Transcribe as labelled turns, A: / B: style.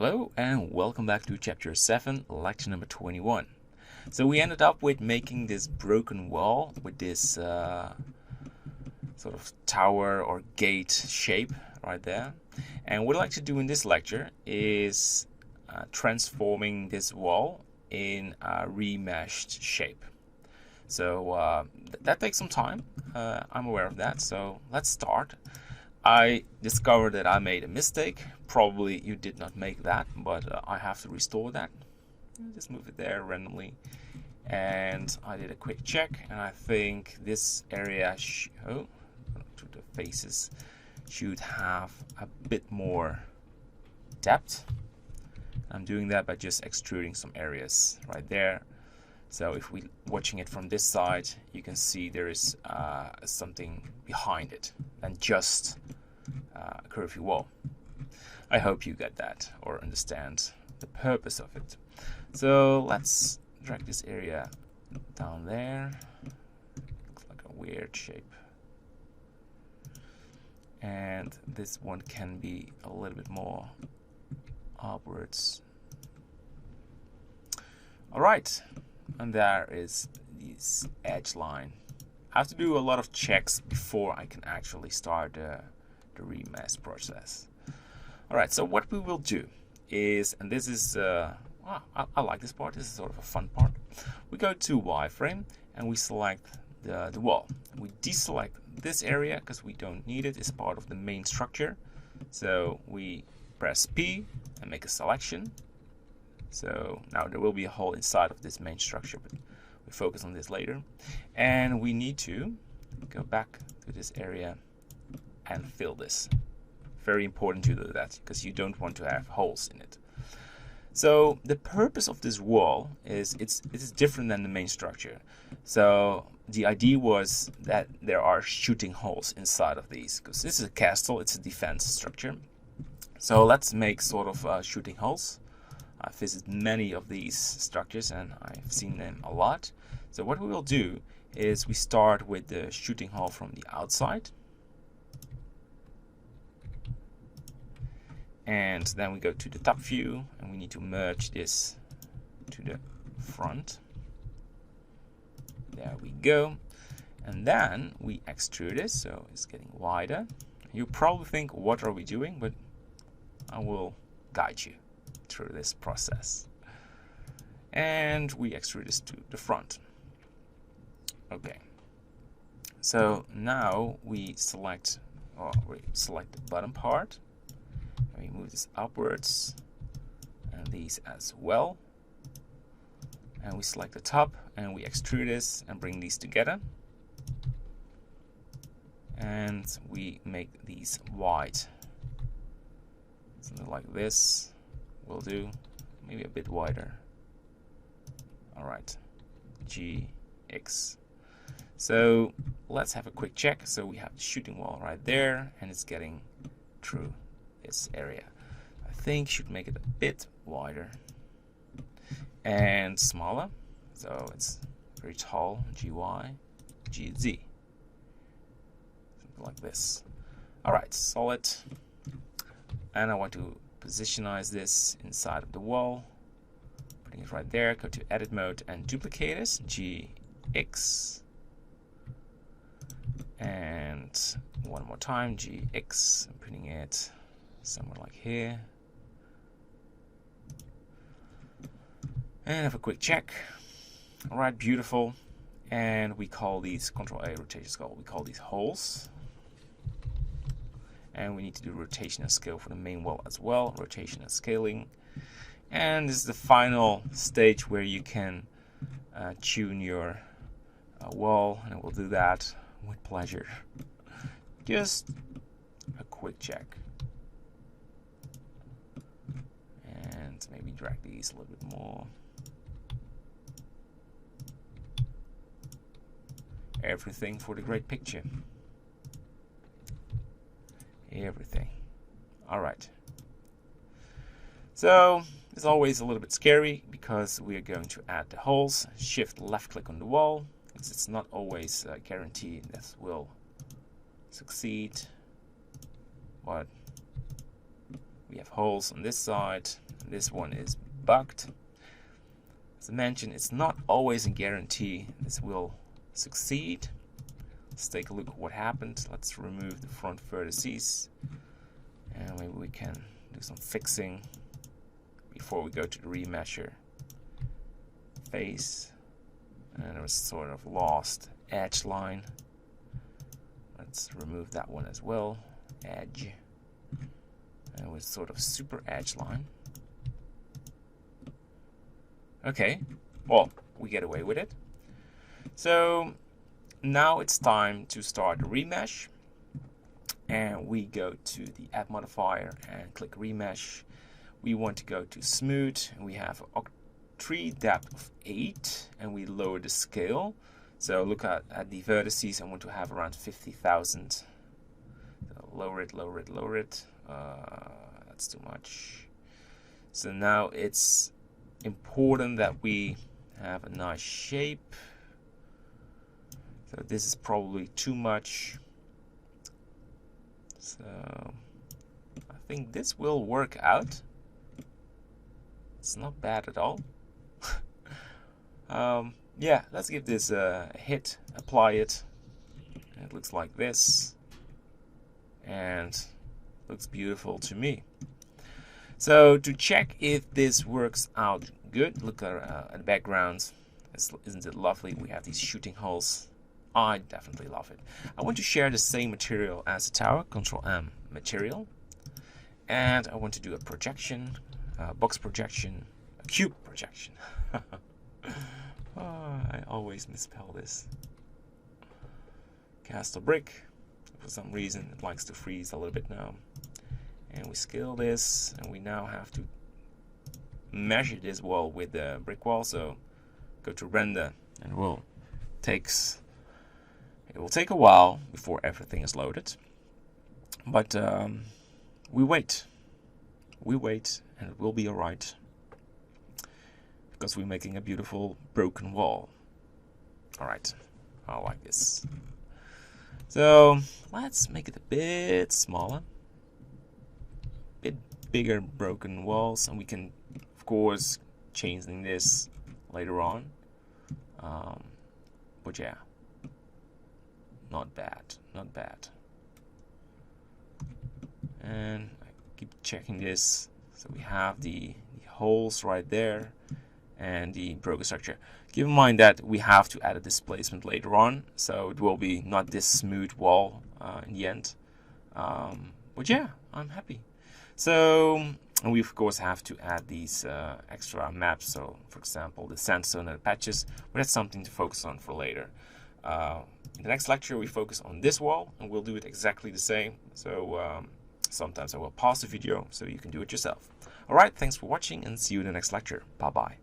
A: Hello and welcome back to chapter 7, lecture number 21. So we ended up with making this broken wall with this sort of tower or gate shape right there. And what I'd like to do in this lecture is transforming this wall in a remeshed shape. So that takes some time. I'm aware of that. So let's start. I discovered that I made a mistake. Probably you did not make that, but I have to restore that. Just move it there randomly. And I did a quick check, and I think this area, to the faces, should have a bit more depth. I'm doing that by just extruding some areas right there. So if we're watching it from this side, you can see there is something behind it and just a curvy wall. I hope you get that or understand the purpose of it. So let's drag this area down there. Looks like a weird shape. And this one can be a little bit more upwards. All right. And there is this edge line. I have to do a lot of checks before I can actually start the remesh process. Alright, so what we will do is, and this is, I like this part, this is sort of a fun part. We go to wireframe and we select the wall. We deselect this area because we don't need it, it's part of the main structure. So we press P and make a selection. So now there will be a hole inside of this main structure, but we focus on this later. And we need to go back to this area and fill this. Very important to do that because you don't want to have holes in it. So the purpose of this wall is it's different than the main structure. So the idea was that there are shooting holes inside of these because this is a castle, it's a defense structure. So let's make sort of shooting holes. I've visited many of these structures and I've seen them a lot. So what we will do is we start with the shooting hole from the outside. And then we go to the top view and we need to merge this to the front. There we go. And then we extrude this so it's getting wider. You probably think, what are we doing? But I will guide you through this process. And we extrude this to the front. Okay. So now we select the bottom part. And we move this upwards and these as well. And we select the top and we extrude this and bring these together. And we make these wide. Something like this will do, maybe a bit wider. Alright, GX. So let's have a quick check. So we have the shooting wall right there and it's getting through this area. I think should make it a bit wider and smaller. So it's very tall, GY, GZ. Something like this. Alright, solid. And I want to positionize this inside of the wall. Putting it right there. Go to edit mode and duplicate this. GX. And one more time. GX. I'm putting it somewhere like here. And have a quick check. Alright, beautiful. And we call these Control A rotation scale. We call these holes. And we need to do rotation and scale for the main wall as well. Rotation and scaling. And this is the final stage where you can tune your wall. And we'll do that with pleasure. Just a quick check. And maybe drag these a little bit more. Everything for the great picture. Everything. Alright. So it's always a little bit scary because we are going to add the holes. Shift left click on the wall. It's not always guaranteed that will succeed. But We have holes on this side. This one is bugged. As I mentioned, it's not always a guarantee this will succeed. Let's take a look at what happened. Let's remove the front vertices, and maybe we can do some fixing before we go to the remesher face. And there was sort of lost edge line. Let's remove that one as well. Edge. And it was sort of super edge line. Okay, well, we get away with it. So now it's time to start the remesh. And we go to the add modifier and click remesh. We want to go to smooth, and we have Octree depth of 8, and we lower the scale. So look at the vertices. I want to have around 50,000. So lower it, lower it, lower it. That's too much. So now it's important that we have a nice shape. So this is probably too much. So I think this will work out. It's not bad at all. Yeah, let's give this a hit, apply it. It looks like this, and looks beautiful to me. So to check if this works out good, look at the background. Isn't it lovely? We have these shooting holes. I definitely love it. I want to share the same material as the tower, Control M, material. And I want to do a projection, box projection, a cube projection. I always misspell this. Castle brick. For some reason it likes to freeze a little bit now. And we scale this, and we now have to measure this wall with the brick wall. So go to render, and it will take a while before everything is loaded. But we wait, and it will be alright, because we're making a beautiful broken wall. Alright, I like this. So let's make it a bit smaller, bit bigger broken walls, and we can of course changing this later on. But yeah, not bad, not bad. And I keep checking this. So we have the holes right there and the broken structure. Keep in mind that we have to add a displacement later on, so it will be not this smooth wall in the end. But yeah, I'm happy. So, and we of course have to add these extra maps. So for example, the sandstone and the patches, but that's something to focus on for later. In the next lecture we focus on this wall, and we'll do it exactly the same. So sometimes I will pause the video so you can do it yourself. Alright, thanks for watching, and see you in the next lecture. Bye bye.